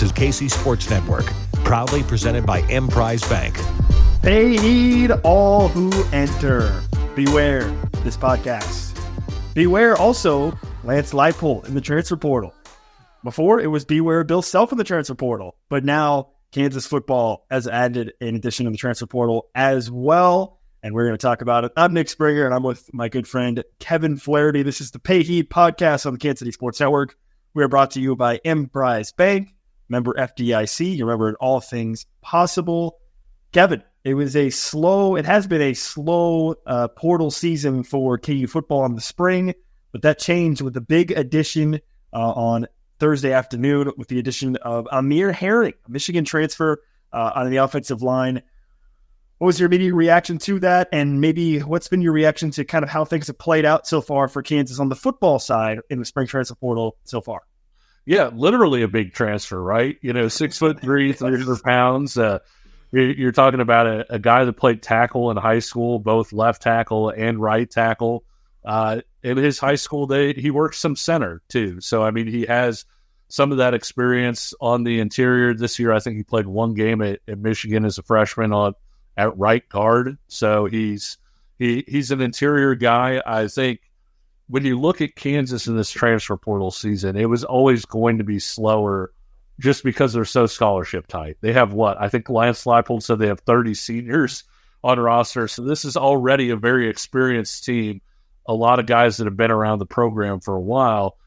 is KC Sports Network, proudly presented by Emprise Bank. Pay heed all who enter. Beware this podcast. Beware also Lance Leipold in the transfer portal. Before, it was beware Bill Self in the transfer portal. But now, Kansas football has added an addition to the transfer portal as well. And we're going to talk about it. I'm Nick Springer, and I'm with my good friend Kevin Flaherty. This is the Pay Heed podcast on the Kansas City Sports Network. We are brought to you by Emprise Bank, member FDIC. You remember all things possible. Kevin, it has been a slow portal season for KU football in the spring, but that changed with the big addition on Thursday afternoon with the addition of Amir Herring, a Michigan transfer on the offensive line. What was your immediate reaction to that? And maybe what's been your reaction to kind of how things have played out so far for Kansas on the football side in the spring transfer portal so far? Yeah, literally a big transfer, right? 6'3", 300 pounds. You're talking about a guy that played tackle in high school, both left tackle and right tackle. In his high school day, he worked some center too. So, he has some of that experience on the interior. This year, I think he played one game at Michigan as a freshman at right guard. So he's an interior guy. I think when you look at Kansas in this transfer portal season, it was always going to be slower just because they're so scholarship tight. They have I think Lance Leipold said they have 30 seniors on roster. So this is already a very experienced team. A lot of guys that have been around the program for a while.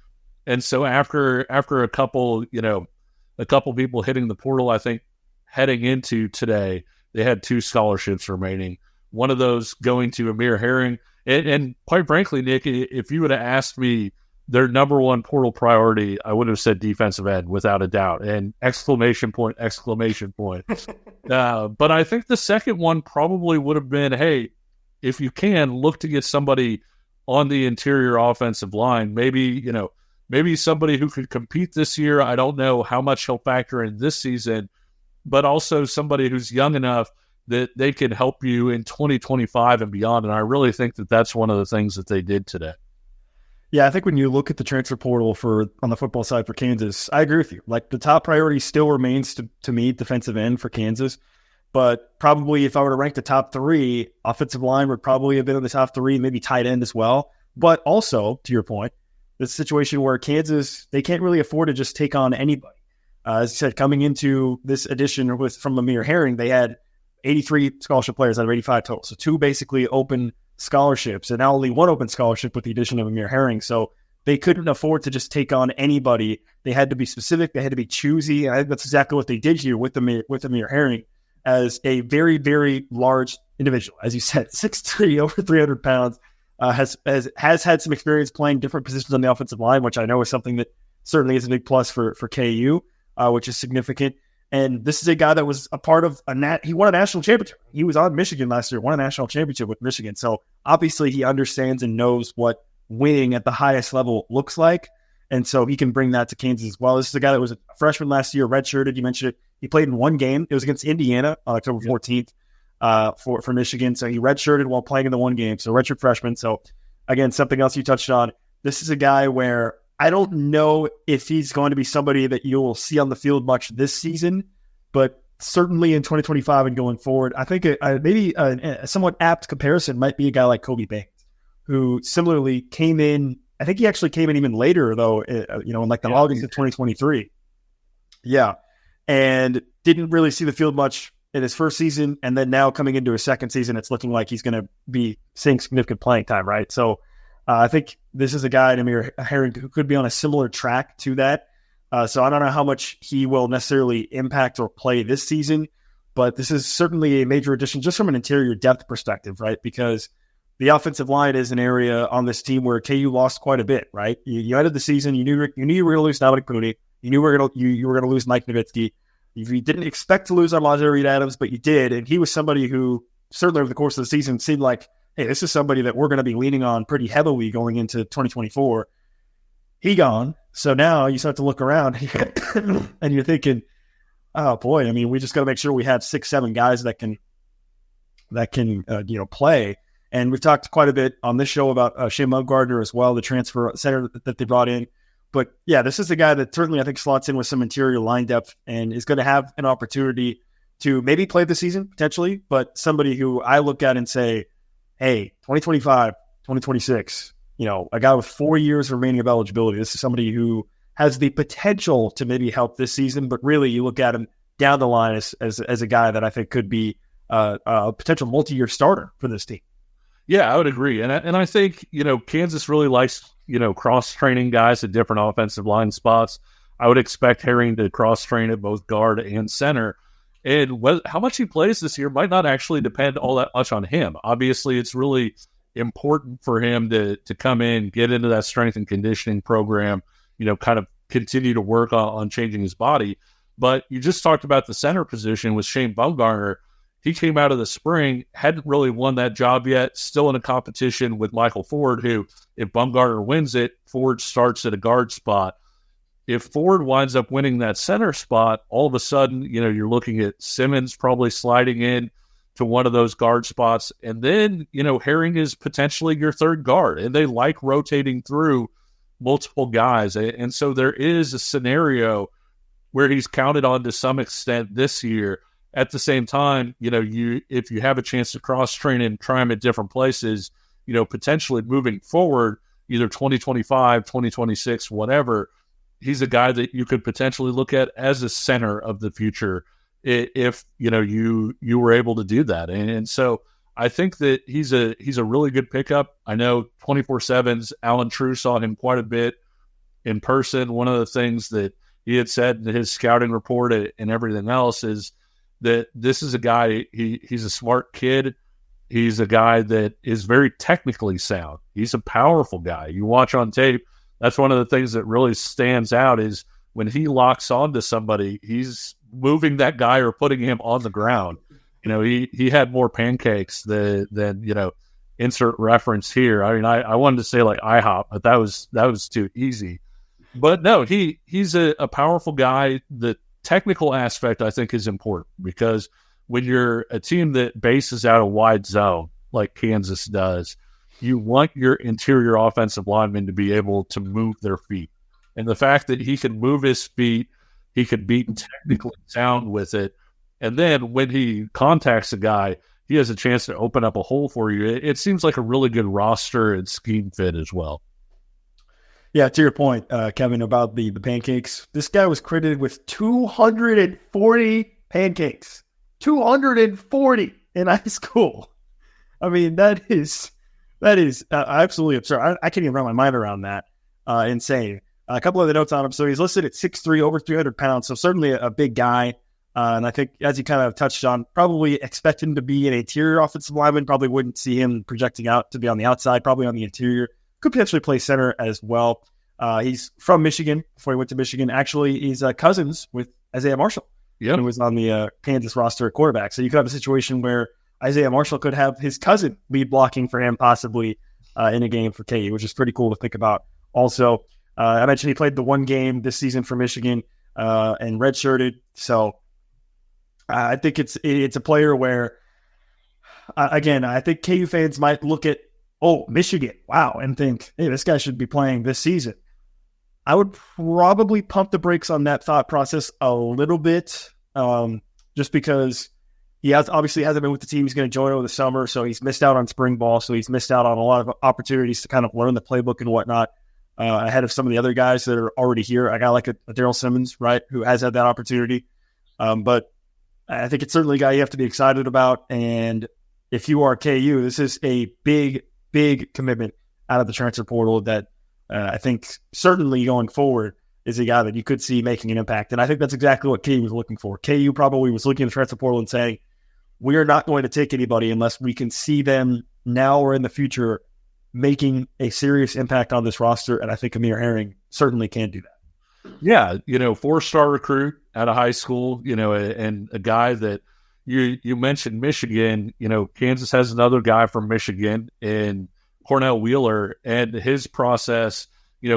And so after a couple people hitting the portal, I think heading into today, they had 2 scholarships remaining. One of those going to Amir Herring. And quite frankly, Nick, if you would have asked me their number one portal priority, I would have said defensive end without a doubt. And exclamation point. But I think the second one probably would have been, hey, if you can, look to get somebody on the interior offensive line. Maybe somebody who could compete this year. I don't know how much he'll factor in this season, but also somebody who's young enough that they can help you in 2025 and beyond. And I really think that that's one of the things that they did today. Yeah, I think when you look at the transfer portal on the football side for Kansas, I agree with you. Like, the top priority still remains to me defensive end for Kansas. But probably if I were to rank the top 3, offensive line would probably have been in the top 3, maybe tight end as well. But also, to your point, this situation where Kansas, they can't really afford to just take on anybody. As I said, coming into this edition from Amir Herring, they had 83 scholarship players out of 85 total. So 2 basically open scholarships, and now only 1 open scholarship with the addition of Amir Herring. So they couldn't afford to just take on anybody. They had to be specific. They had to be choosy. And I think that's exactly what they did here with Amir Herring as a very, very large individual. As you said, 6'3", over 300 pounds, has had some experience playing different positions on the offensive line, which I know is something that certainly is a big plus for KU, which is significant. And this is a guy that was a part of he won a national championship. He was on Michigan last year, won a national championship with Michigan. So obviously he understands and knows what winning at the highest level looks like. And so he can bring that to Kansas as well. This is a guy that was a freshman last year, redshirted. You mentioned it. He played in 1 game. It was against Indiana on October 14th for Michigan. So he redshirted while playing in the 1 game. So redshirt freshman. So again, something else you touched on. This is a guy where I don't know if he's going to be somebody that you'll see on the field much this season, but certainly in 2025 and going forward, I think maybe a somewhat apt comparison might be a guy like Kobe Banks, who similarly came in. I think he actually came in even later, though, in August of 2023. Yeah, and didn't really see the field much in his first season, and then now coming into his second season, it's looking like he's going to be seeing significant playing time, right? So I think this is a guy, Amir Herring, who could be on a similar track to that. So I don't know how much he will necessarily impact or play this season, but this is certainly a major addition just from an interior depth perspective, right? Because the offensive line is an area on this team where KU lost quite a bit, right? You ended the season, you knew you were going to lose Dominic Mooney, you knew you were going to lose Mike Nowitzki. You didn't expect to lose Armando Reed Adams, but you did, and he was somebody who certainly over the course of the season seemed like, hey, this is somebody that we're going to be leaning on pretty heavily going into 2024. He gone. So now you start to look around and you're thinking, oh boy, we just got to make sure we have 6-7 guys that can play. And we've talked quite a bit on this show about Shea Mumgardner as well, the transfer center that they brought in. But yeah, this is a guy that certainly I think slots in with some interior line depth and is going to have an opportunity to maybe play the season potentially, but somebody who I look at and say, hey, 2025, 2026, a guy with 4 years remaining of eligibility. This is somebody who has the potential to maybe help this season, but really you look at him down the line as a guy that I think could be a potential multi-year starter for this team. Yeah, I would agree. And I think, Kansas really likes, cross-training guys at different offensive line spots. I would expect Herring to cross-train at both guard and center. And how much he plays this year might not actually depend all that much on him. Obviously, it's really important for him to come in, get into that strength and conditioning program, kind of continue to work on changing his body. But you just talked about the center position with Shane Bumgarner. He came out of the spring, hadn't really won that job yet, still in a competition with Michael Ford, who, if Bumgarner wins it, Ford starts at a guard spot. If Ford winds up winning that center spot, all of a sudden, you're looking at Simmons probably sliding in to one of those guard spots. And then, Herring is potentially your third guard, and they like rotating through multiple guys. And so there is a scenario where he's counted on to some extent this year. At the same time, if you have a chance to cross-train and try him at different places, potentially moving forward, either 2025, 2026, whatever, he's a guy that you could potentially look at as a center of the future if, you were able to do that. And so I think that he's a really good pickup. I know 24/7's Alan True saw him quite a bit in person. One of the things that he had said in his scouting report and everything else is that this is a guy, he's a smart kid. He's a guy that is very technically sound. He's a powerful guy. You watch on tape, that's one of the things that really stands out is when he locks onto somebody, he's moving that guy or putting him on the ground. He had more pancakes than insert reference here. I mean, I wanted to say like IHOP, but that was too easy. But no, he's a powerful guy. The technical aspect, I think, is important because when you're a team that bases out a wide zone like Kansas does, you want your interior offensive linemen to be able to move their feet. And the fact that he can move his feet, he could be technically sound with it. And then when he contacts a guy, he has a chance to open up a hole for you. It seems like a really good roster and scheme fit as well. Yeah, to your point, Kevin, about the pancakes, this guy was credited with 240 pancakes. 240 in high school. I mean, that is absolutely absurd. I can't even wrap my mind around that. Insane. A couple of the notes on him. So he's listed at 6'3", over 300 pounds. So certainly a big guy. And I think, as you kind of touched on, probably expect him to be an interior offensive lineman. Probably wouldn't see him projecting out to be on the outside, probably on the interior. Could potentially play center as well. He's from Michigan before he went to Michigan. Actually, he's cousins with Isaiah Marshall, who was on the Kansas roster at quarterback. So you could have a situation where Isaiah Marshall could have his cousin lead blocking for him possibly in a game for KU, which is pretty cool to think about. Also, I mentioned he played the one game this season for Michigan and redshirted. So I think it's a player where, again, I think KU fans might look at, Michigan, wow, and think, hey, this guy should be playing this season. I would probably pump the brakes on that thought process a little bit, just because he obviously hasn't been with the team. He's going to join over the summer, so he's missed out on spring ball, so he's missed out on a lot of opportunities to kind of learn the playbook and whatnot ahead of some of the other guys that are already here. A guy like a Daryl Simmons, right, who has had that opportunity. But I think it's certainly a guy you have to be excited about, and if you are KU, this is a big commitment out of the transfer portal that I think certainly going forward is a guy that you could see making an impact. And I think that's exactly what KU was looking for. KU probably was looking at the transfer portal and saying, we are not going to take anybody unless we can see them now or in the future making a serious impact on this roster. And I think Amir Herring certainly can do that. Yeah, 4-star recruit out of high school, and a guy that you mentioned Michigan, Kansas has another guy from Michigan in Cornell Wheeler, and his process,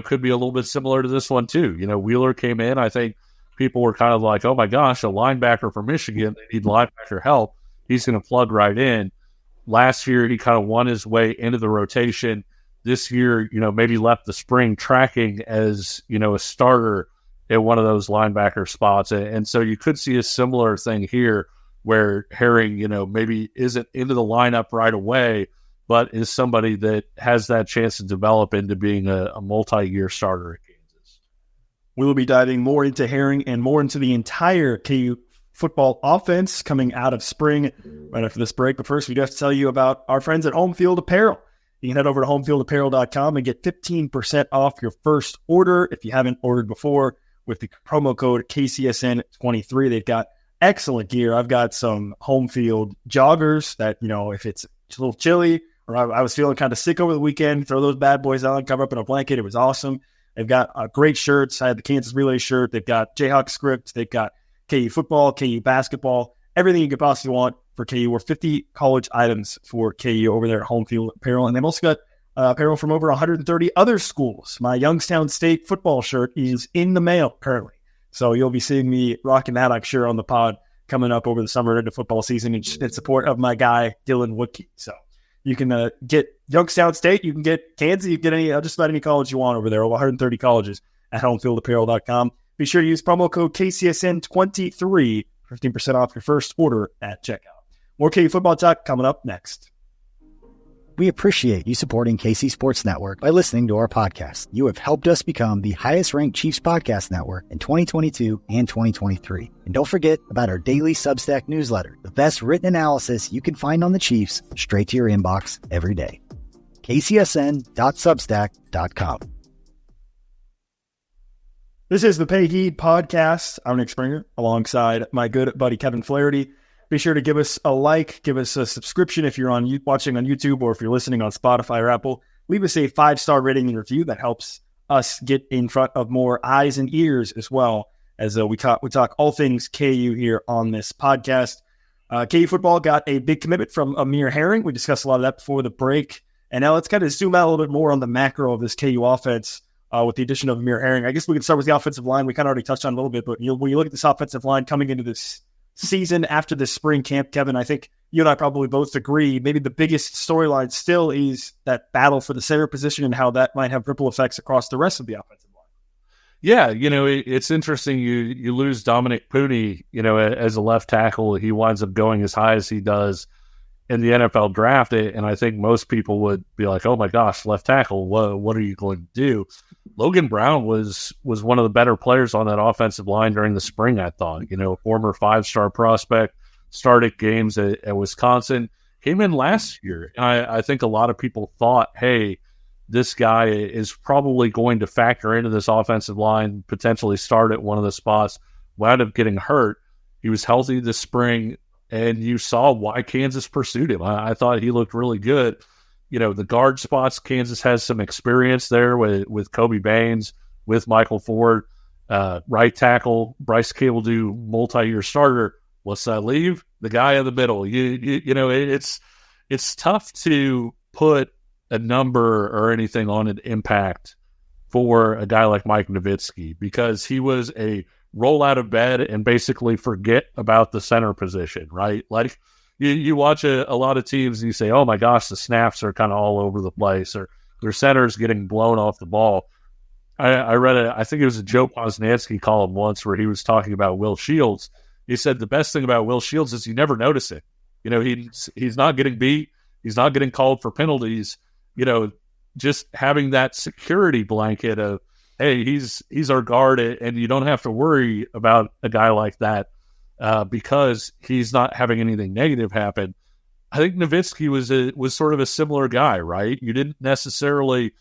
could be a little bit similar to this one too. Wheeler came in, I think people were kind of like, oh my gosh, a linebacker from Michigan, they need linebacker help. He's going to plug right in. Last year, he kind of won his way into the rotation. this year, maybe left the spring tracking as, a starter at one of those linebacker spots. And so you could see a similar thing here where Herring, maybe isn't into the lineup right away, but is somebody that has that chance to develop into being a multi-year starter at Kansas. We will be diving more into Herring and more into the entire KU football offense coming out of spring right after this break. But first, we do have to tell you about our friends at Home Field Apparel. You can head over to homefieldapparel.com and get 15% off your first order if you haven't ordered before with the promo code KCSN23. They've got excellent gear. I've got some Home Field joggers that, if it's a little chilly or I was feeling kind of sick over the weekend, throw those bad boys on, cover up in a blanket. It was awesome. They've got great shirts. I had the Kansas Relay shirt. They've got Jayhawk script. They've got KU football, KU basketball, everything you could possibly want for KU, or 50 college items for KU over there at Home Field Apparel. And they've also got apparel from over 130 other schools. My Youngstown State football shirt is in the mail currently. So you'll be seeing me rocking that, I'm sure, on the pod coming up over the summer into football season in support of my guy, Dylan Woodkey. So you can get Youngstown State, you can get Kansas, you can get just about any college you want over there, over 130 colleges at homefieldapparel.com. Be sure to use promo code KCSN23 for 15% off your first order at checkout. More KU football talk coming up next. We appreciate you supporting KC Sports Network by listening to our podcast. You have helped us become the highest-ranked Chiefs podcast network in 2022 and 2023. And don't forget about our daily Substack newsletter, the best written analysis you can find on the Chiefs straight to your inbox every day. kcsn.substack.com. This is the Pay Heed podcast. I'm Nick Springer alongside my good buddy Kevin Flaherty. Be sure to give us a like, give us a subscription if you're watching on YouTube or if you're listening on Spotify or Apple. Leave us a 5-star rating and review. That helps us get in front of more eyes and ears as well as we talk all things KU here on this podcast. KU football got a big commitment from Amir Herring. We discussed a lot of that before the break. And now let's kind of zoom out a little bit more on the macro of this KU offense. With the addition of Amir Herring. I guess we can start with the offensive line. We kind of already touched on it a little bit, but when you look at this offensive line coming into this season after this spring camp, Kevin, I think you and I probably both agree maybe the biggest storyline still is that battle for the center position and how that might have ripple effects across the rest of the offensive line. Yeah, it's interesting. You lose Dominic Pooney, as a left tackle. He winds up going as high as he does in the NFL draft, and I think most people would be like, oh my gosh, left tackle, what are you going to do? Logan Brown was one of the better players on that offensive line during the spring, I thought. Former 5-star prospect, started games at Wisconsin, came in last year. And I think a lot of people thought, hey, this guy is probably going to factor into this offensive line, potentially start at one of the spots, wound up getting hurt. He was healthy this spring, and you saw why Kansas pursued him. I thought he looked really good. The guard spots, Kansas has some experience there with Kobe Baines, with Michael Ford. Right tackle, Bryce Cable do multi-year starter. What's that leave? The guy in the middle. It's tough to put a number or anything on an impact for a guy like Mike Nowitzki because he was a roll out of bed and basically forget about the center position, right? Like you watch a lot of teams and you say, oh my gosh, the snaps are kind of all over the place or their center's getting blown off the ball. I read I think it was a Joe Posnanski column once where he was talking about Will Shields. He said the best thing about Will Shields is you never notice it. He's not getting beat. He's not getting called for penalties. Just having that security blanket of, hey, he's our guard, and you don't have to worry about a guy like that because he's not having anything negative happen. I think Nowitzki was sort of a similar guy, right? You didn't necessarily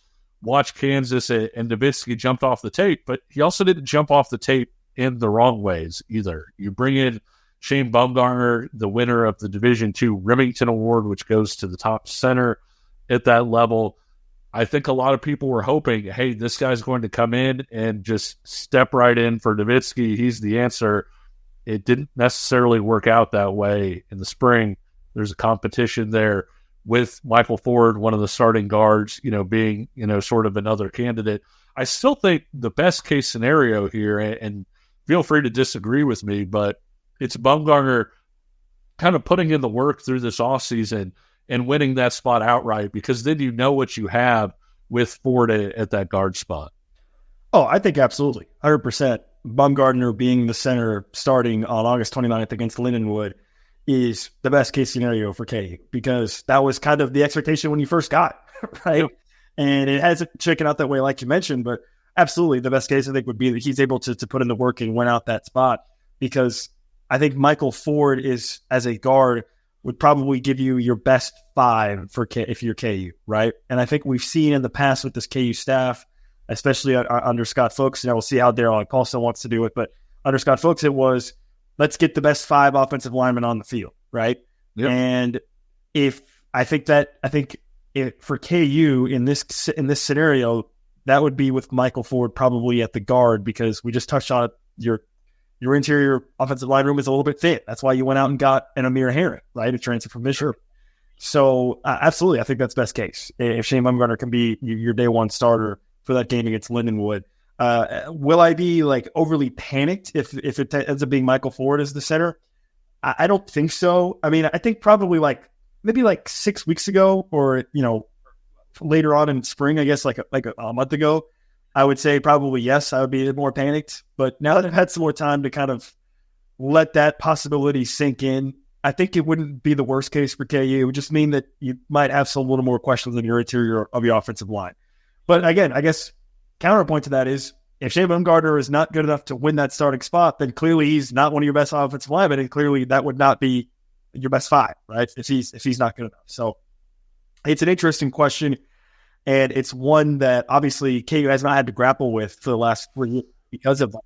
watch Kansas and Nowitzki jumped off the tape, but he also didn't jump off the tape in the wrong ways either. You bring in Shane Bumgarner, the winner of the Division II Remington Award, which goes to the top center at that level. I think a lot of people were hoping, hey, this guy's going to come in and just step right in for Nowitzki. He's the answer. It didn't necessarily work out that way in the spring. There's a competition there with Michael Ford, one of the starting guards, being, sort of another candidate. I still think the best case scenario here, and feel free to disagree with me, but it's Bumgarner kind of putting in the work through this offseason and winning that spot outright, because then you know what you have with Ford at that guard spot? Oh, I think absolutely. 100%. Baumgartner being the center starting on August 29th against Lindenwood is the best case scenario for KU, because that was kind of the expectation when you first got it, right? Yep. And it hasn't shaken out that way, like you mentioned, but absolutely the best case I think would be that he's able to put in the work and win out that spot, because I think Michael Ford is, as a guard, would probably give you your best 5 if you're KU, right? And I think we've seen in the past with this KU staff, especially under Scott Folks, and we'll see how Darryl Paulson wants to do it, but under Scott Folks, it was, let's get the best 5 offensive linemen on the field, right? Yep. And for KU in this scenario, that would be with Michael Ford probably at the guard, because we just touched on it. Your interior offensive line room is a little bit thin. That's why you went out and got an Amir Herring, right? A transfer from Michigan. Sure. So absolutely, I think that's best case. If Shane Baumgartner can be your day one starter for that game against Lindenwood. Will I be like overly panicked if it ends up being Michael Ford as the center? I don't think so. I mean, I think probably maybe 6 weeks ago, or later on in spring, I guess like a month ago, I would say probably yes, I would be a bit more panicked. But now that I've had some more time to kind of let that possibility sink in, I think it wouldn't be the worst case for KU. It would just mean that you might have some little more questions on your interior of your offensive line. But again, I guess counterpoint to that is, if Shane Baumgartner is not good enough to win that starting spot, then clearly he's not one of your best offensive linemen, and clearly that would not be your best 5, right? If he's not good enough. So it's an interesting question, and it's one that obviously KU has not had to grapple with for the last 3 years because of that.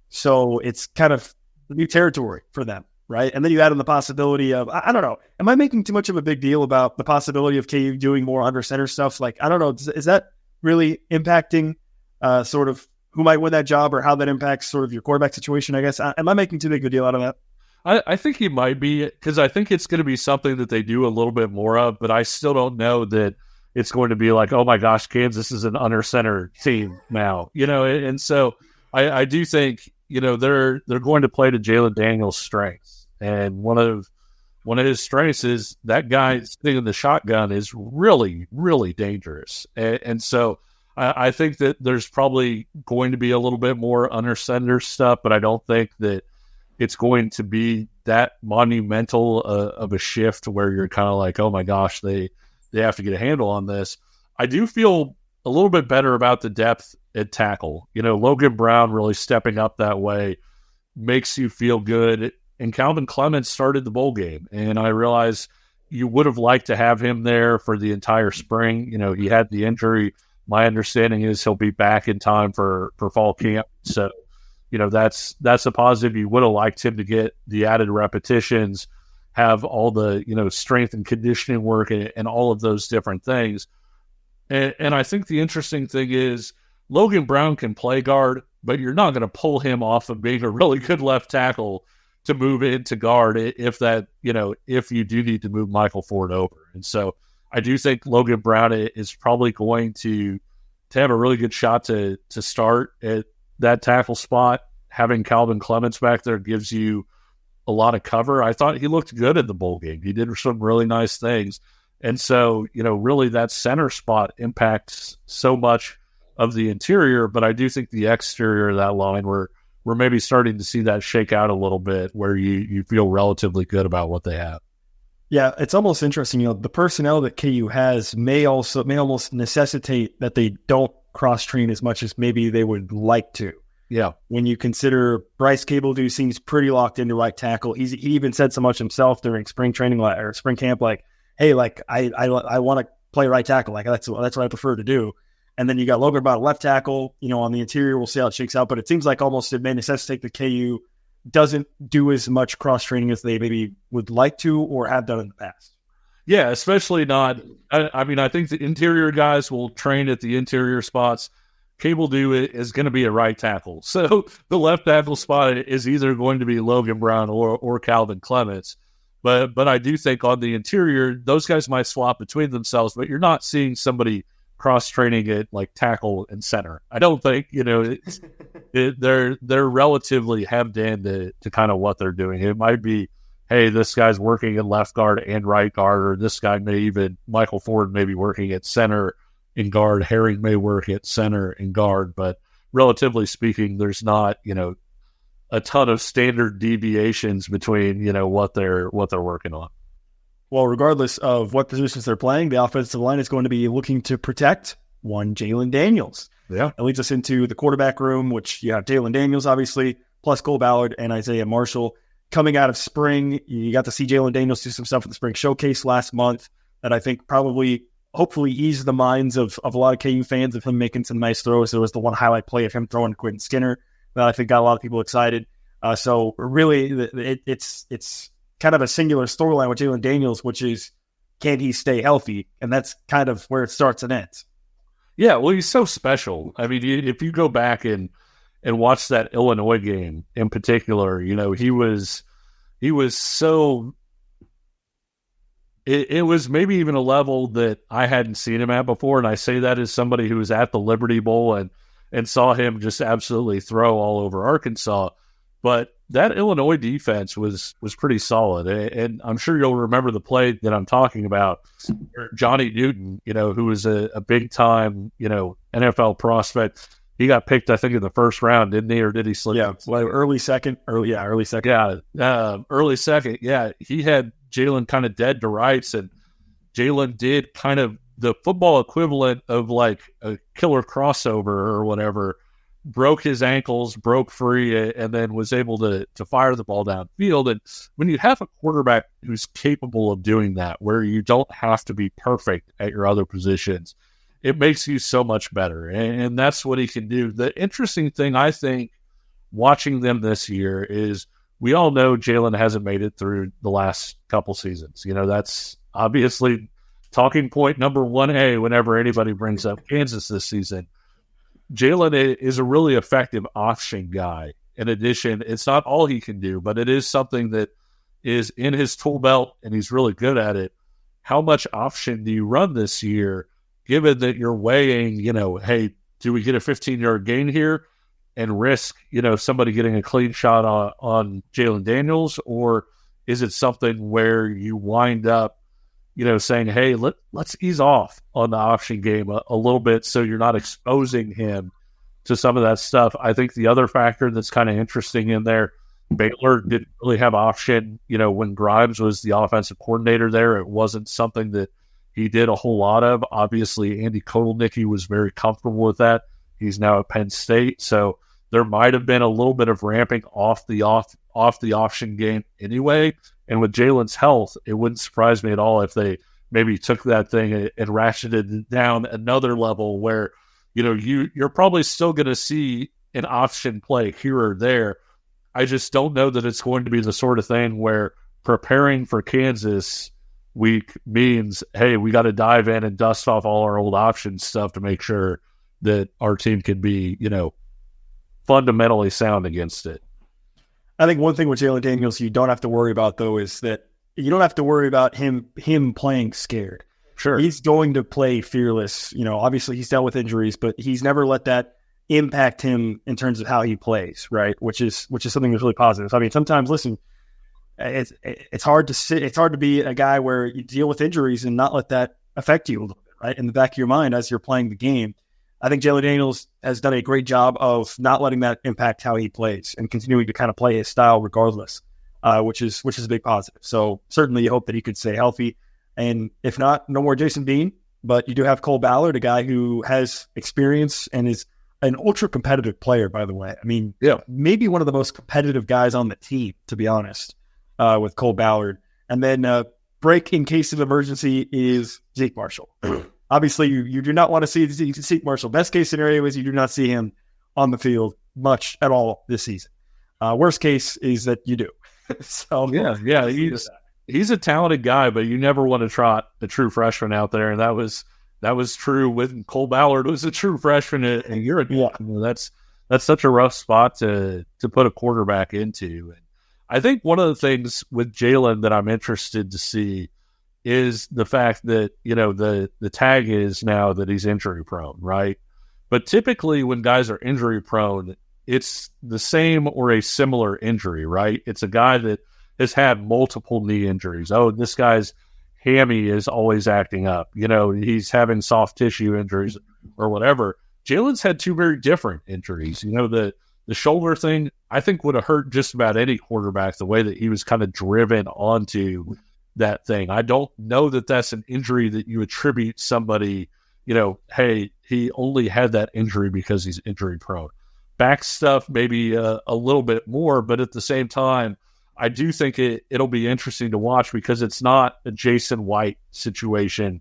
So it's kind of new territory for them, right? And then you add in the possibility of, I don't know, am I making too much of a big deal about the possibility of KU doing more under center stuff? Like, I don't know, is that really impacting sort of who might win that job, or how that impacts sort of your quarterback situation, I guess? Am I making too big a deal out of that? I think he might be, because I think it's going to be something that they do a little bit more of, but I still don't know that it's going to be like, oh my gosh, Kansas is an under center team now, and so I do think, they're going to play to Jalen Daniels' strengths. And one of his strengths is that guy sitting in the shotgun is really, really dangerous. And so I think that there's probably going to be a little bit more under center stuff, but I don't think that it's going to be that monumental of a shift where you're kind of like, oh my gosh, they have to get a handle on this. I do feel a little bit better about the depth at tackle. Logan Brown really stepping up that way makes you feel good. And Calvin Clements started the bowl game, and I realize you would have liked to have him there for the entire spring. He had the injury. My understanding is he'll be back in time for fall camp. So, that's a positive. You would have liked him to get the added repetitions, have all the, strength and conditioning work and all of those different things. And I think the interesting thing is Logan Brown can play guard, but you're not going to pull him off of being a really good left tackle to move into guard if you do need to move Michael Ford over. And so I do think Logan Brown is probably going to have a really good shot to start at that tackle spot. Having Calvin Clements back there gives you a lot of cover. I thought he looked good at the bowl game. He did some really nice things. And so, really that center spot impacts so much of the interior, but I do think the exterior of that line, we're maybe starting to see that shake out a little bit, where you feel relatively good about what they have. Yeah, it's almost interesting. The personnel that KU has may almost necessitate that they don't cross-train as much as maybe they would like to. Yeah. When you consider Bryce Cabledew seems pretty locked into right tackle. He even said so much himself during spring training or spring camp, like, hey, like I want to play right tackle. Like that's what I prefer to do. And then you got Logan Brown left tackle, on the interior. We'll see how it shakes out. But it seems like almost it may necessitate that KU doesn't do as much cross-training as they maybe would like to or have done in the past. Yeah, especially not – I think the interior guys will train at the interior spots. Cabledew is going to be a right tackle. So the left tackle spot is either going to be Logan Brown or Calvin Clements. But I do think on the interior, those guys might swap between themselves, but you're not seeing somebody – cross-training it like tackle and center. I don't think, they're relatively hemmed in to kind of what they're doing. It might be, hey, this guy's working at left guard and right guard, or this guy Michael Ford may be working at center in guard. Herring may work at center and guard, but relatively speaking, there's not, a ton of standard deviations between, what they're working on. Well, regardless of what positions they're playing, the offensive line is going to be looking to protect one Jalen Daniels. Yeah. That leads us into the quarterback room, which you have Jalen Daniels, obviously, plus Cole Ballard and Isaiah Marshall. Coming out of spring, you got to see Jalen Daniels do some stuff at the spring showcase last month that I think hopefully eased the minds of a lot of KU fans of him making some nice throws. There was the one highlight play of him throwing to Quentin Skinner that I think got a lot of people excited. So really, it's kind of a singular storyline with Jalen Daniels, which is, can he stay healthy? And that's kind of where it starts and ends. Yeah, well, he's so special. I mean, if you go back and watch that Illinois game in particular, he was so. It was maybe even a level that I hadn't seen him at before, and I say that as somebody who was at the Liberty Bowl and saw him just absolutely throw all over Arkansas. But that Illinois defense was pretty solid, and I'm sure you'll remember the play that I'm talking about. Johnny Newton, who was a big time, NFL prospect. He got picked, I think, in the first round, didn't he? Or did he slip? Yeah, early second. Yeah, early second. Yeah, he had Jalen kind of dead to rights, and Jalen did kind of the football equivalent of like a killer crossover or whatever, broke his ankles, broke free, and then was able to fire the ball downfield. And when you have a quarterback who's capable of doing that, where you don't have to be perfect at your other positions, it makes you so much better. And that's what he can do. The interesting thing, I think, watching them this year is we all know Jalen hasn't made it through the last couple seasons. That's obviously talking point number 1A whenever anybody brings up Kansas this season. Jalen is a really effective option guy. In addition, it's not all he can do, but it is something that is in his tool belt, and he's really good at it. How much option do you run this year, given that you're weighing, hey, do we get a 15-yard gain here and risk, somebody getting a clean shot on Jalen Daniels? Or is it something where you wind up, saying, hey, let's ease off on the option game a little bit so you're not exposing him to some of that stuff? I think the other factor that's kind of interesting in there, Baylor didn't really have option. When Grimes was the offensive coordinator there, it wasn't something that he did a whole lot of. Obviously, Andy Kotelnicki was very comfortable with that. He's now at Penn State, so there might have been a little bit of ramping off the option game anyway. And with Jalen's health, it wouldn't surprise me at all if they maybe took that thing and ratcheted it down another level where, you're probably still going to see an option play here or there. I just don't know that it's going to be the sort of thing where preparing for Kansas week means, hey, we got to dive in and dust off all our old option stuff to make sure that our team can be, fundamentally sound against it. I think one thing with Jalen Daniels you don't have to worry about, though, is that you don't have to worry about him playing scared. Sure. He's going to play fearless. Obviously he's dealt with injuries, but he's never let that impact him in terms of how he plays, right? Which is something that's really positive. I mean, sometimes, listen, it's hard to be a guy where you deal with injuries and not let that affect you a little bit, right? In the back of your mind as you're playing the game. I think Jalen Daniels has done a great job of not letting that impact how he plays and continuing to kind of play his style regardless, which is a big positive. So certainly you hope that he could stay healthy. And if not, no more Jason Bean, but you do have Cole Ballard, a guy who has experience and is an ultra competitive player, by the way. I mean, yeah, maybe one of the most competitive guys on the team, to be honest, with Cole Ballard. And then break in case of emergency is Zeke Marshall. Obviously, you do not want to see Zeke Marshall. Best case scenario is you do not see him on the field much at all this season. Worst case is that you do. So yeah, he's a talented guy, but you never want to trot a true freshman out there, and that was true when Cole Ballard was a true freshman a year ago. Yeah. That's such a rough spot to put a quarterback into. And I think one of the things with Jalen that I'm interested to see is the fact that, the tag is now that he's injury prone, right? But typically when guys are injury prone, it's the same or a similar injury, right? It's a guy that has had multiple knee injuries. Oh, this guy's hammy is always acting up. He's having soft tissue injuries or whatever. Jalen's had two very different injuries. The shoulder thing, I think, would have hurt just about any quarterback, the way that he was kind of driven onto that thing. I don't know that that's an injury that you attribute somebody, hey, he only had that injury because he's injury prone. Back stuff, maybe a little bit more, but at the same time, I do think it'll be interesting to watch because it's not a Jason White situation,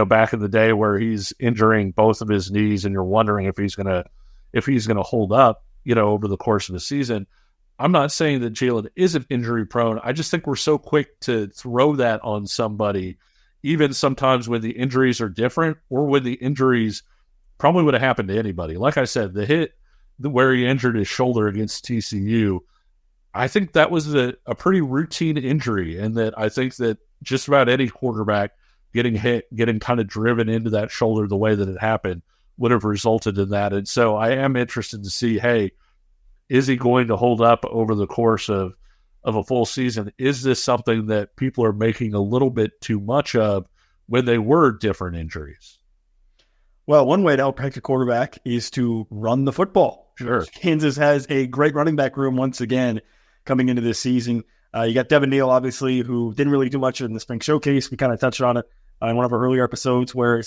back in the day where he's injuring both of his knees and you're wondering if he's gonna hold up, over the course of the season. I'm not saying that Jalen isn't injury prone. I just think we're so quick to throw that on somebody, even sometimes when the injuries are different or when the injuries probably would have happened to anybody. Like I said, the hit where he injured his shoulder against TCU, I think that was a pretty routine injury, and that I think that just about any quarterback getting hit, getting kind of driven into that shoulder the way that it happened would have resulted in that. And so I am interested to see, hey, is he going to hold up over the course of a full season? Is this something that people are making a little bit too much of when they were different injuries? Well, one way to help protect a quarterback is to run the football. Sure. Kansas has a great running back room once again coming into this season. You got Devin Neal, obviously, who didn't really do much in the spring showcase. We kind of touched on it in one of our earlier episodes where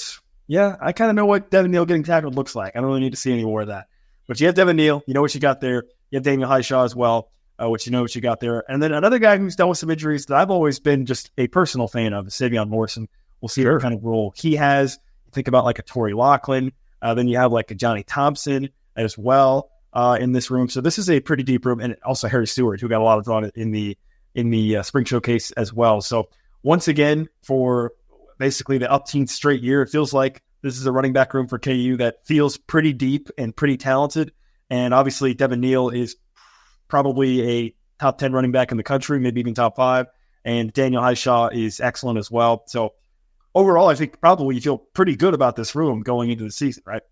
I kind of know what Devin Neal getting tackled looks like. I don't really need to see any more of that. But you have Devin Neal. You know what you got there. You have Daniel Highshaw as well, which you know what you got there. And then another guy who's dealt with some injuries that I've always been just a personal fan of is Savion Morrison. We'll see what kind of role he has. Think about like a Torrey Loughlin. Then you have like a Johnny Thompson as well in this room. So this is a pretty deep room. And also Harry Stewart, who got a lot of run in the spring showcase as well. So once again, for basically the 18th straight year, it feels like this is a running back room for KU that feels pretty deep and pretty talented. And obviously Devin Neal is probably a top 10 running back in the country, maybe even top 5. And Daniel Highshaw is excellent as well. So overall, I think probably you feel pretty good about this room going into the season, right?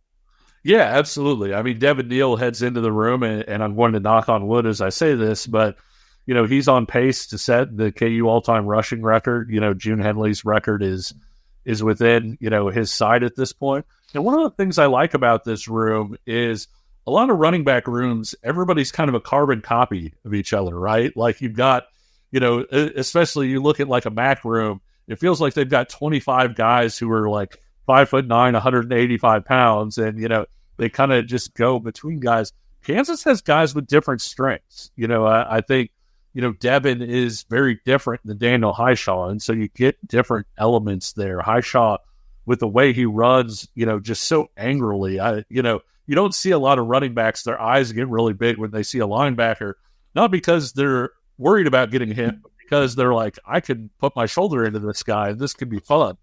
Yeah, absolutely. I mean, Devin Neal heads into the room, and I'm going to knock on wood as I say this, but, he's on pace to set the KU all-time rushing record. June Henley's record is within, his side at this point. And one of the things I like about this room is a lot of running back rooms, everybody's kind of a carbon copy of each other, right? Like you've got, especially you look at like a MAC room, it feels like they've got 25 guys who are like 5'9", 185 pounds, and they kind of just go between guys. Kansas has guys with different strengths. I think Devin is very different than Daniel Highshaw, and so you get different elements there. Highshaw, with the way he runs, just so angrily. You don't see a lot of running backs, their eyes get really big when they see a linebacker, not because they're worried about getting hit, but because they're like, I can put my shoulder into this guy and this could be fun.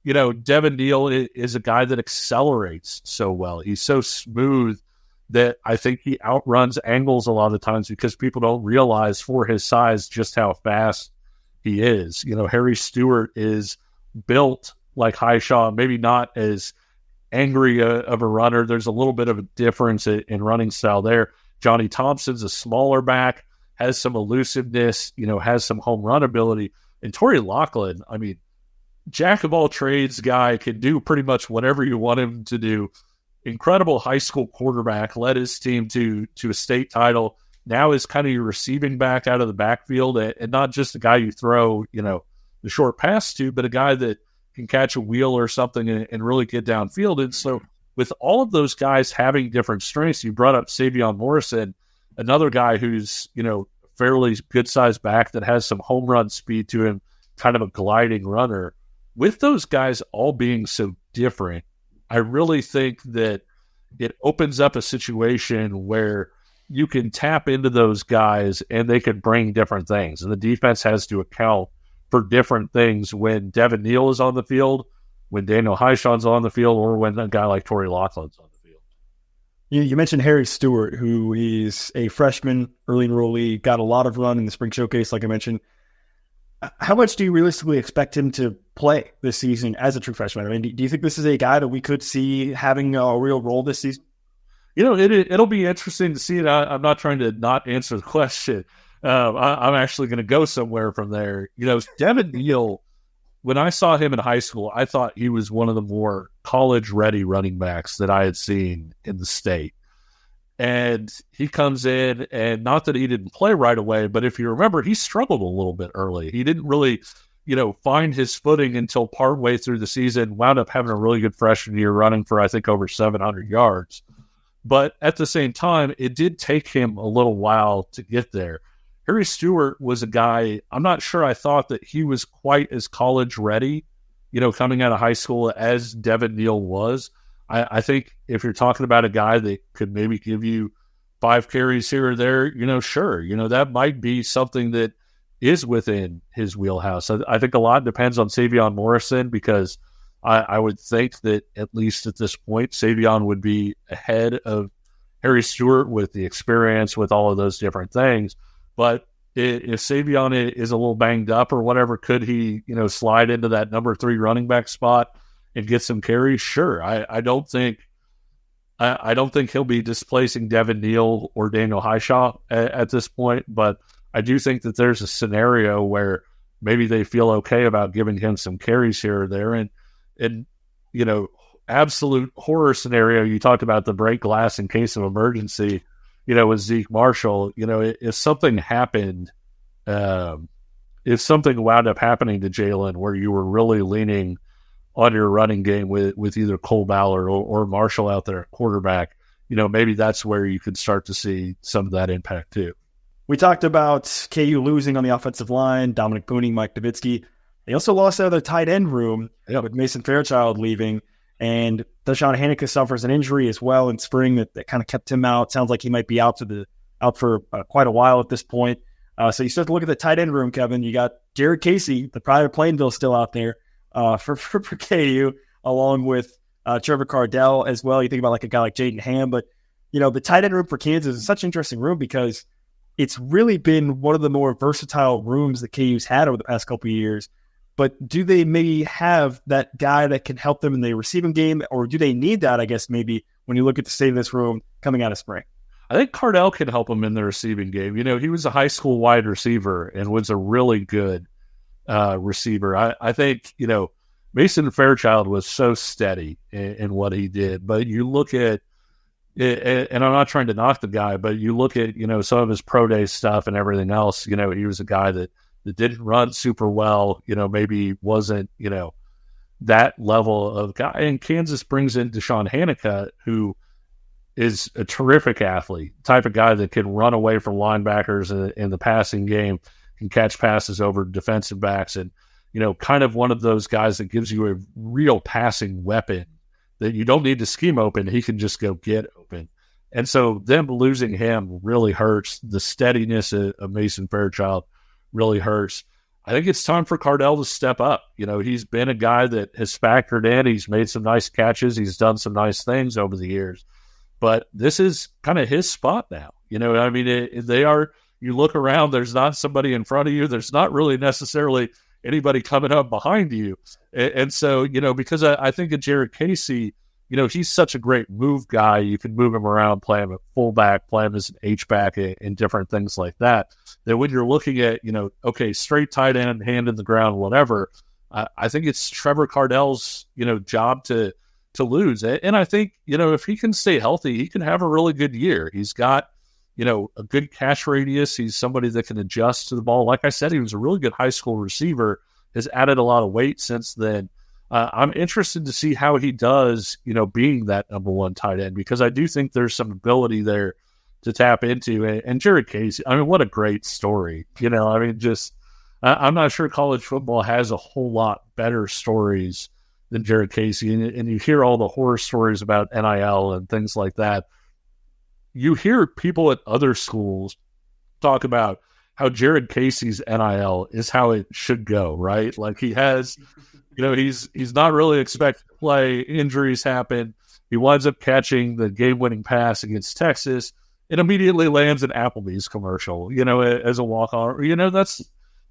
Devin Neal is a guy that accelerates so well. He's so smooth that I think he outruns angles a lot of times because people don't realize for his size just how fast he is. Harry Stewart is built like Highshaw, maybe not as angry of a runner. There's a little bit of a difference in running style there. Johnny Thompson's a smaller back, has some elusiveness, has some home run ability. And Torrey Loughlin, I mean, jack of all trades guy, can do pretty much whatever you want him to do. Incredible high school quarterback, led his team to a state title. Now is kind of your receiving back out of the backfield, and not just a guy you throw, the short pass to, but a guy that can catch a wheel or something and really get downfield. And so with all of those guys having different strengths, you brought up Savion Morrison, another guy who's, fairly good-sized back that has some home run speed to him, kind of a gliding runner. With those guys all being so different, I really think that it opens up a situation where you can tap into those guys and they can bring different things. And the defense has to account for different things when Devin Neal is on the field, when Daniel Highshaw's on the field, or when a guy like Torrey Loughlin's on the field. You mentioned Harry Stewart, who is a freshman, early enrollee, got a lot of run in the spring showcase, like I mentioned. How much do you realistically expect him to play this season as a true freshman? I mean, do you think this is a guy that we could see having a real role this season? It'll be interesting to see it. I'm not trying to not answer the question. I'm actually going to go somewhere from there. Devin Neal, when I saw him in high school, I thought he was one of the more college-ready running backs that I had seen in the state. And he comes in, and not that he didn't play right away, but if you remember, he struggled a little bit early. He didn't really, find his footing until partway through the season, wound up having a really good freshman year running for, I think, over 700 yards. But at the same time, it did take him a little while to get there. Harry Stewart was a guy, I'm not sure I thought that he was quite as college ready, coming out of high school as Devin Neal was. I think if you're talking about a guy that could maybe give you 5 carries here or there, sure, that might be something that is within his wheelhouse. I think a lot depends on Savion Morrison, because I would think that at least at this point, Savion would be ahead of Harry Stewart with the experience, with all of those different things. But if Savion is a little banged up or whatever, could he, slide into that number 3 running back spot and get some carries? Sure. I don't think he'll be displacing Devin Neal or Daniel Highshaw at this point, but I do think that there's a scenario where maybe they feel okay about giving him some carries here or there. And absolute horror scenario, you talked about the break glass in case of emergency, with Zeke Marshall. If something happened, if something wound up happening to Jalen where you were really leaning on your running game with either Cole Ballard or Marshall out there at quarterback, maybe that's where you could start to see some of that impact too. We talked about KU losing on the offensive line, Dominic Booney, Mike Nowitzki. They also lost out of their tight end room with Mason Fairchild leaving, and Deshaun Hanika suffers an injury as well in spring that kind of kept him out. Sounds like he might be out for quite a while at this point. So you start to look at the tight end room, Kevin. You got Jared Casey, the pride of Plainville, still out there for KU, along with Trevor Cardell as well. You think about like a guy like Jaden Ham, but the tight end room for Kansas is such an interesting room because it's really been one of the more versatile rooms that KU's had over the past couple of years. But do they maybe have that guy that can help them in the receiving game, or do they need that, I guess, maybe when you look at the state of this room coming out of spring? I think Cardell can help him in the receiving game. He was a high school wide receiver and was a really good receiver. I think, Mason Fairchild was so steady in what he did. But you look at it, and I'm not trying to knock the guy, but you look at, some of his pro day stuff and everything else, he was a guy that didn't run super well, maybe wasn't, that level of guy. And Kansas brings in Deshaun Hanika, who is a terrific athlete, type of guy that can run away from linebackers in the passing game, can catch passes over defensive backs, and, kind of one of those guys that gives you a real passing weapon that you don't need to scheme open. He can just go get open. And so them losing him really hurts. The steadiness of Mason Fairchild really hurts. I think it's time for Cardell to step up. He's been a guy that has factored in. He's made some nice catches. He's done some nice things over the years. But this is kind of his spot now. You look around, there's not somebody in front of you. There's not really necessarily anybody coming up behind you. And so, because I think of Jared Casey, he's such a great move guy. You can move him around, play him at fullback, play him as an H-back, and different things like that. That when you're looking at, straight tight end, hand in the ground, whatever, I think it's Trevor Cardell's, job to lose. And I think, if he can stay healthy, he can have a really good year. He's got, a good catch radius. He's somebody that can adjust to the ball. Like I said, he was a really good high school receiver, has added a lot of weight since then. I'm interested to see how he does, being that number 1 tight end, because I do think there's some ability there to tap into. And Jared Casey, what a great story. I'm not sure college football has a whole lot better stories than Jared Casey. And you hear all the horror stories about NIL and things like that. You hear people at other schools talk about how Jared Casey's NIL is how it should go, right? Like he has, he's not really expected to play. Injuries happen. He winds up catching the game-winning pass against Texas and immediately lands an Applebee's commercial, as a walk-on. That's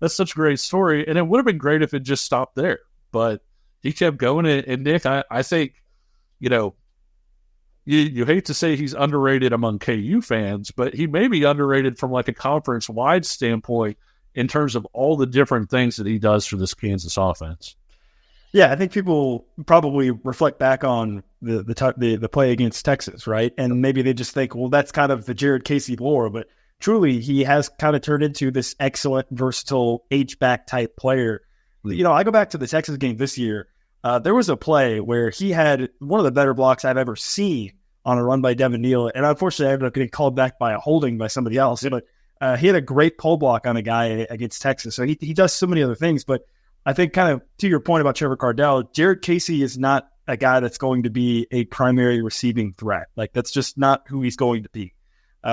such a great story. And it would have been great if it just stopped there. But he kept going. And Nick, I think, you hate to say he's underrated among KU fans, but he may be underrated from like a conference-wide standpoint in terms of all the different things that he does for this Kansas offense. Yeah, I think people probably reflect back on the play against Texas, right? And maybe they just think, well, that's kind of the Jared Casey lore, but truly he has kind of turned into this excellent, versatile H-back type player. I go back to the Texas game this year. There was a play where he had one of the better blocks I've ever seen on a run by Devin Neal, and unfortunately I ended up getting called back by a holding by somebody else. But he had a great pull block on a guy against Texas, so he does so many other things, but I think kind of to your point about Trevor Cardell, Jared Casey is not a guy that's going to be a primary receiving threat. Like, that's just not who he's going to be.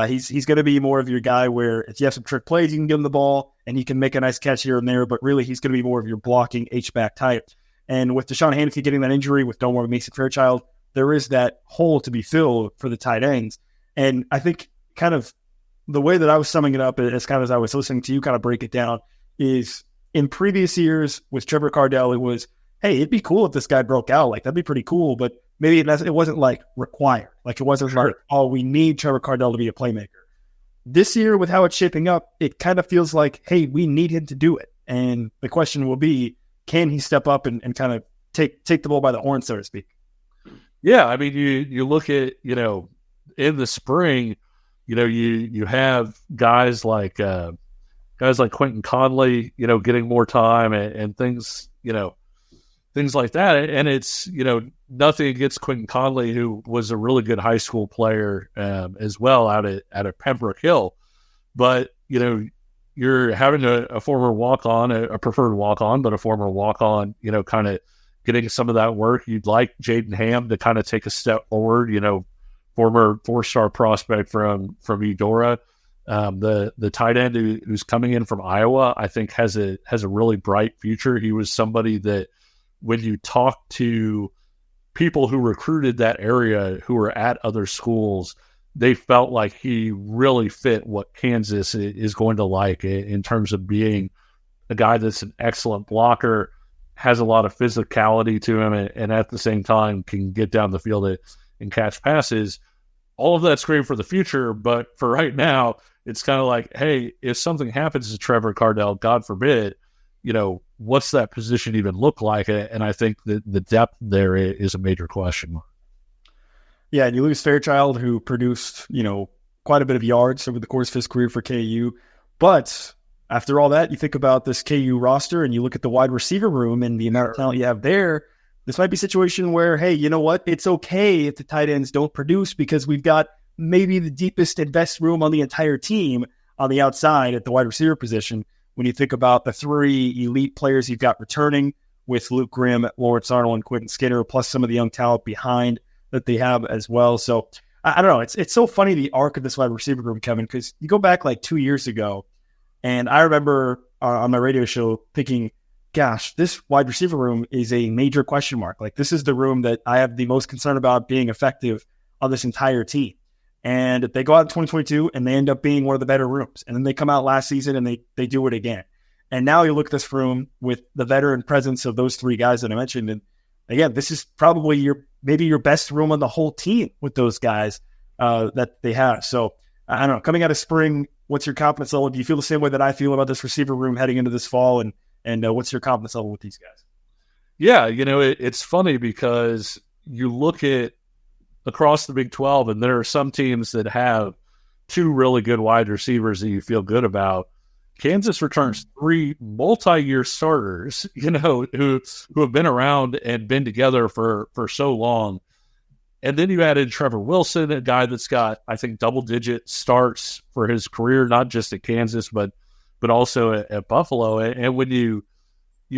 He's going to be more of your guy where if you have some trick plays, you can give him the ball and he can make a nice catch here and there, but really he's going to be more of your blocking H-back type. And with Deshaun Hannafy getting that injury, with no more Mason Fairchild, there is that hole to be filled for the tight ends. And I think kind of the way that I was summing it up, as kind of as I was listening to you kind of break it down, is in previous years with Trevor Cardell, it was, hey, it'd be cool if this guy broke out. Like, that'd be pretty cool. But maybe it wasn't like required. Like, it wasn't like, oh, we need Trevor Cardell to be a playmaker. This year, with how it's shaping up, it kind of feels like, hey, we need him to do it. And the question will be, can he step up and kind of take the ball by the horn, so to speak? Yeah, I mean, you look at, in the spring, you have guys like Quentin Conley, getting more time and things, things like that. And it's, nothing against Quentin Conley, who was a really good high school player as well out at Pembroke Hill. But, you're having a former walk-on, a preferred walk-on, but a former walk-on, kind of getting some of that work. You'd like Jaden Ham to kind of take a step forward, former 4-star prospect from Eudora. The tight end who's coming in from Iowa, I think has a really bright future. He was somebody that when you talk to people who recruited that area who were at other schools, they felt like he really fit what Kansas is going to like in terms of being a guy that's an excellent blocker, has a lot of physicality to him, and at the same time can get down the field and catch passes. All of that's great for the future, but for right now, it's kind of like, hey, if something happens to Trevor Cardell, God forbid, what's that position even look like? And I think that the depth there is a major question mark. Yeah, and you lose Fairchild, who produced, quite a bit of yards over the course of his career for KU. But after all that, you think about this KU roster and you look at the wide receiver room and the amount of talent you have there. This might be a situation where, hey, you know what? It's okay if the tight ends don't produce because we've got maybe the deepest and best room on the entire team on the outside at the wide receiver position. When you think about the 3 elite players you've got returning with Luke Grimm, Lawrence Arnold, and Quentin Skinner, plus some of the young talent behind that they have as well. So I don't know. It's so funny, the arc of this wide receiver room, Kevin, because you go back like 2 years ago, and I remember on my radio show thinking, gosh, this wide receiver room is a major question mark. Like, this is the room that I have the most concern about being effective on this entire team. And they go out in 2022 and they end up being one of the better rooms. And then they come out last season and they do it again. And now you look at this room with the veteran presence of those 3 guys that I mentioned. And again, this is probably maybe your best room on the whole team with those guys that they have. So I don't know, coming out of spring, what's your confidence level? Do you feel the same way that I feel about this receiver room heading into this fall? And what's your confidence level with these guys? Yeah, it's funny because you look at across the Big 12, and there are some teams that have 2 really good wide receivers that you feel good about. Kansas returns 3 multi-year starters, who have been around and been together for so long. And then you added Trevor Wilson, a guy that's got, I think, double-digit starts for his career, not just at Kansas, but also at Buffalo. And when you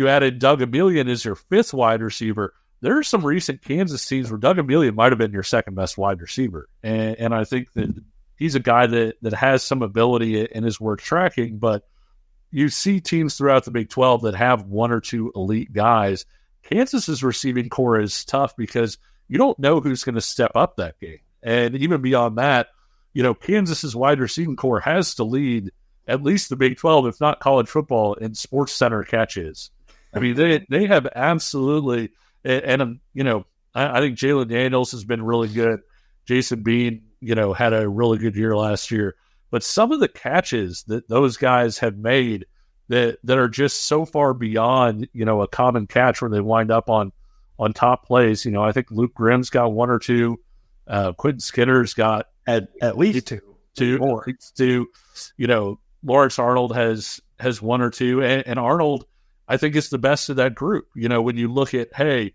added Doug Emillion as your 5th wide receiver, there are some recent Kansas teams where Doug Emillion might have been your 2nd-best wide receiver. And I think that he's a guy that has some ability and is worth tracking, but you see teams throughout the Big 12 that have 1 or 2 elite guys. Kansas's receiving core is tough because you don't know who's going to step up that game. And even beyond that, Kansas's wide receiving core has to lead at least the Big 12, if not college football, in Sports Center catches. I mean, they have absolutely, and I think Jalen Daniels has been really good. Jason Bean, had a really good year last year. But some of the catches that those guys have made that are just so far beyond, a common catch where they wind up on top plays. I think Luke Grimm's got one or two. Quentin Skinner's got at least two. More. At least two. Lawrence Arnold has one or two. And Arnold, I think, is the best of that group. When you look at, hey,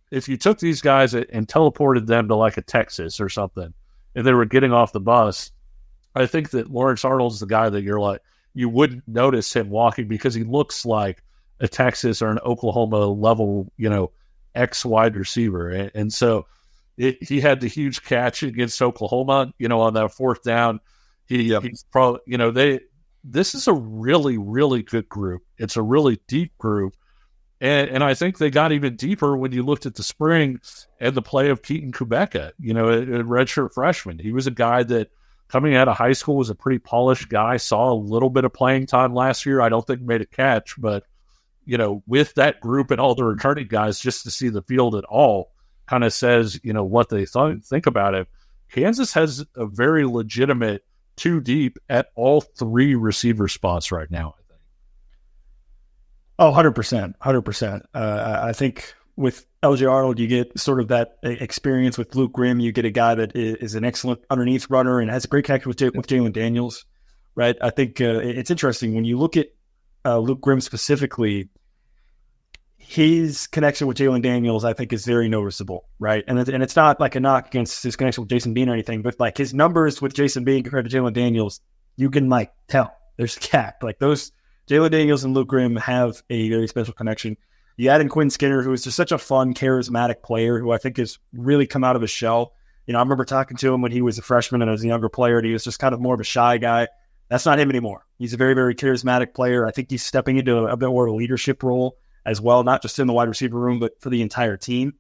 if you took these guys and teleported them to like a Texas or something, and they were getting off the bus, I think that Lawrence Arnold's the guy that you're like, you wouldn't notice him walking because he looks like a Texas or an Oklahoma level, X wide receiver. And so he had the huge catch against Oklahoma, on that fourth down. He's probably, this is a really, really good group. It's a really deep group. And I think they got even deeper when you looked at the spring and the play of Keaton Kubeka, a redshirt freshman. He was a guy that, coming out of high school, was a pretty polished guy, saw a little bit of playing time last year. I don't think made a catch, but, with that group and all the returning guys, just to see the field at all kind of says, what they think about it. Kansas has a very legitimate two deep at all three receiver spots right now, I think. Oh, 100%. I think with LJ Arnold, you get sort of that experience. With Luke Grimm, you get a guy that is an excellent underneath runner and has a great connection with Jalen Daniels, right? I think it's interesting when you look at Luke Grimm specifically. His connection with Jalen Daniels, I think, is very noticeable, right? And it's not like a knock against his connection with Jason Bean or anything, but like his numbers with Jason Bean compared to Jalen Daniels, you can like tell there's a gap. Like those Jalen Daniels and Luke Grimm have a very special connection. You add in Quinn Skinner, who is just such a fun, charismatic player who I think has really come out of his shell. I remember talking to him when he was a freshman and as a younger player, and he was just kind of more of a shy guy. That's not him anymore. He's a very, very charismatic player. I think he's stepping into a bit more of a leadership role as well, not just in the wide receiver room, but for the entire team,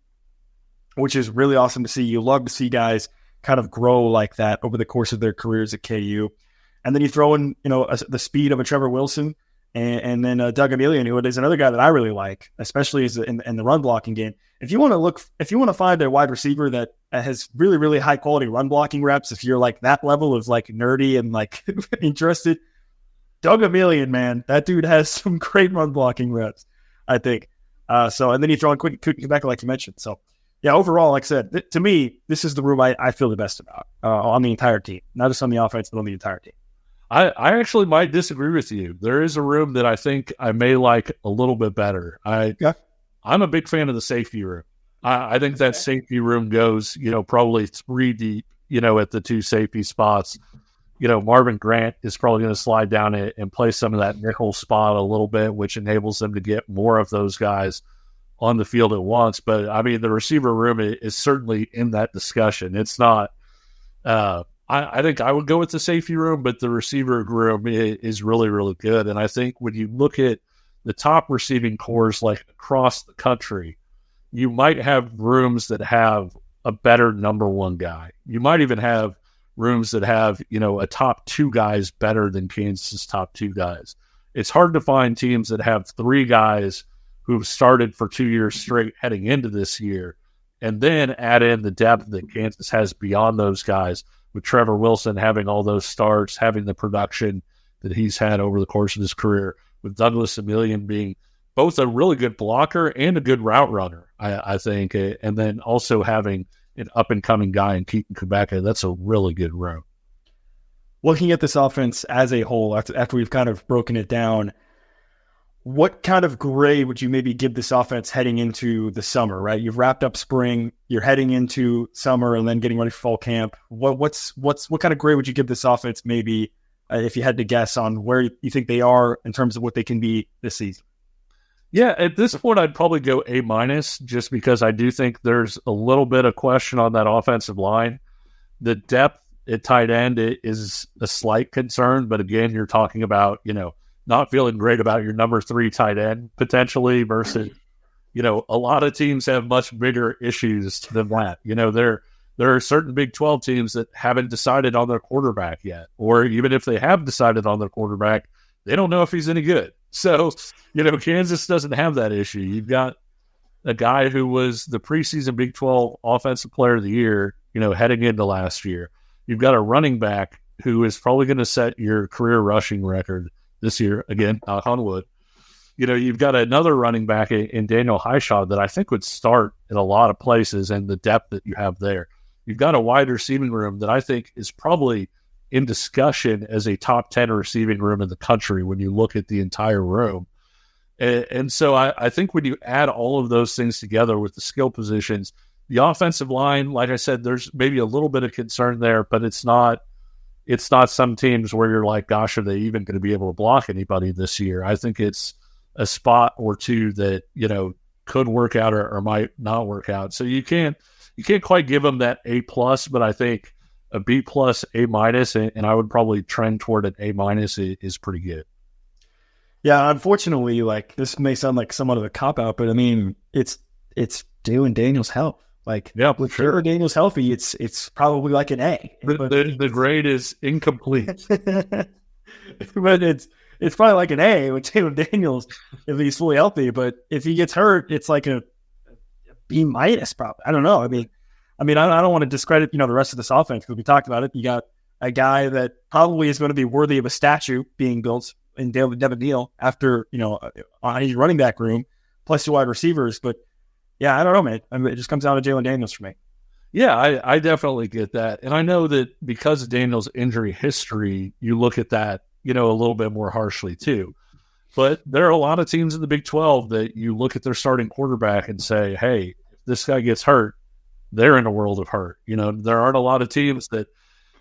which is really awesome to see. You love to see guys kind of grow like that over the course of their careers at KU. And then you throw in, the speed of a Trevor Wilson and then Doug Emilian, who is another guy that I really like, especially in the run blocking game. If you want to find a wide receiver that has really, really high quality run blocking reps, if you're like that level of like nerdy and like interested, Doug Emilian, man, that dude has some great run blocking reps, I think. And then you throw in Quentin like you mentioned. So, yeah, overall, like I said, to me, this is the room I feel the best about on the entire team, not just on the offense, but on the entire team. I actually might disagree with you. There is a room that I think I may like a little bit better. I'm a big fan of the safety room. I think that safety room goes, probably three deep, at the two safety spots. Marvin Grant is probably going to slide down and play some of that nickel spot a little bit, which enables them to get more of those guys on the field at once. But, I mean, the receiver room is certainly in that discussion. It's not I think I would go with the safety room, but the receiver room is really, really good. And I think when you look at the top receiving cores like across the country, you might have rooms that have a better number one guy. You might even have rooms that have, a top two guys better than Kansas's top two guys. It's hard to find teams that have three guys who've started for 2 years straight heading into this year, and then add in the depth that Kansas has beyond those guys, with Trevor Wilson having all those starts, having the production that he's had over the course of his career, with Douglas Emilian being both a really good blocker and a good route runner, I think, and then also having an up-and-coming guy in Keaton Kubeka. That's a really good room. Looking at this offense as a whole, after we've kind of broken it down, what kind of grade would you maybe give this offense heading into the summer, right? You've wrapped up spring, you're heading into summer and then getting ready for fall camp. What kind of grade would you give this offense maybe if you had to guess on where you think they are in terms of what they can be this season? Yeah, at this point, I'd probably go A-, just because I do think there's a little bit of question on that offensive line. The depth at tight end is a slight concern, but again, you're talking about, not feeling great about your number 3 tight end potentially versus, a lot of teams have much bigger issues than that. There are certain Big 12 teams that haven't decided on their quarterback yet, or even if they have decided on their quarterback, they don't know if he's any good. So, Kansas doesn't have that issue. You've got a guy who was the preseason Big 12 Offensive Player of the Year, heading into last year. You've got a running back who is probably going to set your career rushing record this year, again, knock on wood. You've got another running back in Daniel Highshaw that I think would start in a lot of places, and the depth that you have there. You've got a wide receiving room that I think is probably in discussion as a top 10 receiving room in the country when you look at the entire room. And so I think when you add all of those things together with the skill positions, the offensive line, like I said, there's maybe a little bit of concern there, but it's not some teams where you're like, gosh, are they even going to be able to block anybody this year? I think it's a spot or two that, could work out or might not work out. So you can't quite give them that A+, but I think a B+, A-, and I would probably trend toward an A- is pretty good. Yeah, unfortunately, like this may sound like somewhat of a cop-out, but I mean, it's Jalen Daniels' health. Like, yeah, with sure. Jalen Daniels healthy, it's probably like an A. The grade is incomplete. But it's probably like an A with Jalen Daniels if he's fully healthy. But if he gets hurt, it's like a B- probably. I don't know. I mean, I don't want to discredit the rest of this offense because we talked about it. You got a guy that probably is going to be worthy of a statue being built in Devin Neal after on his running back room plus two wide receivers. But yeah, I don't know, man. I mean, it just comes down to Jalen Daniels for me. Yeah, I definitely get that. And I know that because of Daniels' injury history, you look at that, a little bit more harshly too. But there are a lot of teams in the Big 12 that you look at their starting quarterback and say, hey, if this guy gets hurt, they're in a world of hurt. There aren't a lot of teams that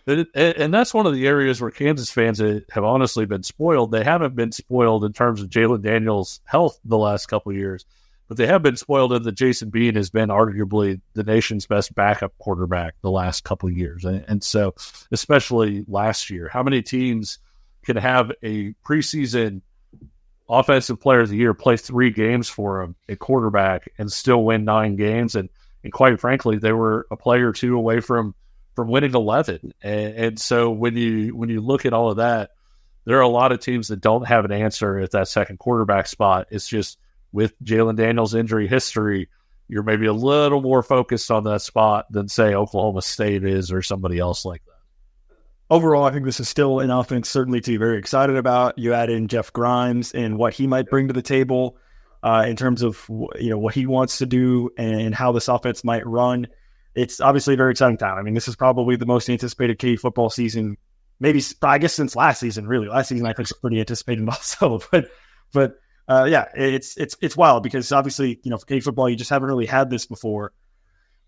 and that's one of the areas where Kansas fans have honestly been spoiled. They haven't been spoiled in terms of Jalen Daniels' health the last couple of years, but they have been spoiled in that Jason Bean has been arguably the nation's best backup quarterback the last couple of years. And so, especially last year, how many teams can have a preseason offensive player of the year play 3 games for him at quarterback and still win 9 games? And quite frankly, they were a player or two away from winning 11. And so when you look at all of that, there are a lot of teams that don't have an answer at that second quarterback spot. It's just with Jalen Daniels' injury history, you're maybe a little more focused on that spot than, say, Oklahoma State is or somebody else like that. Overall, I think this is still an offense certainly to be very excited about. You add in Jeff Grimes and what he might bring to the table in terms of what he wants to do and how this offense might run. It's obviously a very exciting time. I mean, this is probably the most anticipated KU football season, maybe, I guess, since last season, really. Last season, I think, was pretty anticipated also. But yeah, it's wild because obviously, for KU football, you just haven't really had this before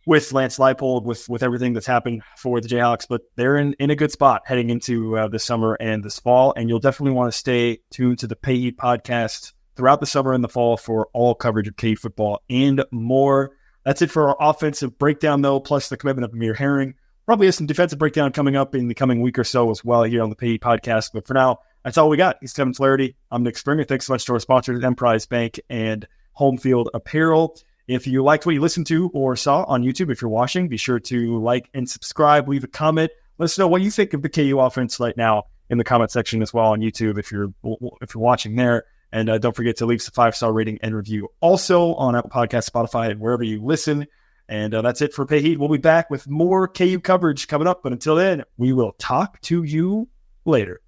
with Lance Leipold, with everything that's happened for the Jayhawks. But they're in a good spot heading into this summer and this fall. And you'll definitely want to stay tuned to the Pay Eat podcast throughout the summer and the fall for all coverage of KU football and more. That's it for our offensive breakdown, though, plus the commitment of Amir Herring. Probably has some defensive breakdown coming up in the coming week or so as well here on the Pay podcast. But for now, that's all we got. He's Kevin Flaherty. I'm Nick Springer. Thanks so much to our sponsors, Emprise Bank and Home Field Apparel. If you liked what you listened to or saw on YouTube, if you're watching, be sure to like and subscribe, leave a comment. Let us know what you think of the KU offense right now in the comment section as well on YouTube if you're watching there. And don't forget to leave us a 5-star rating and review also on Apple Podcasts, Spotify, and wherever you listen. And that's it for Pay Heat. We'll be back with more KU coverage coming up. But until then, we will talk to you later.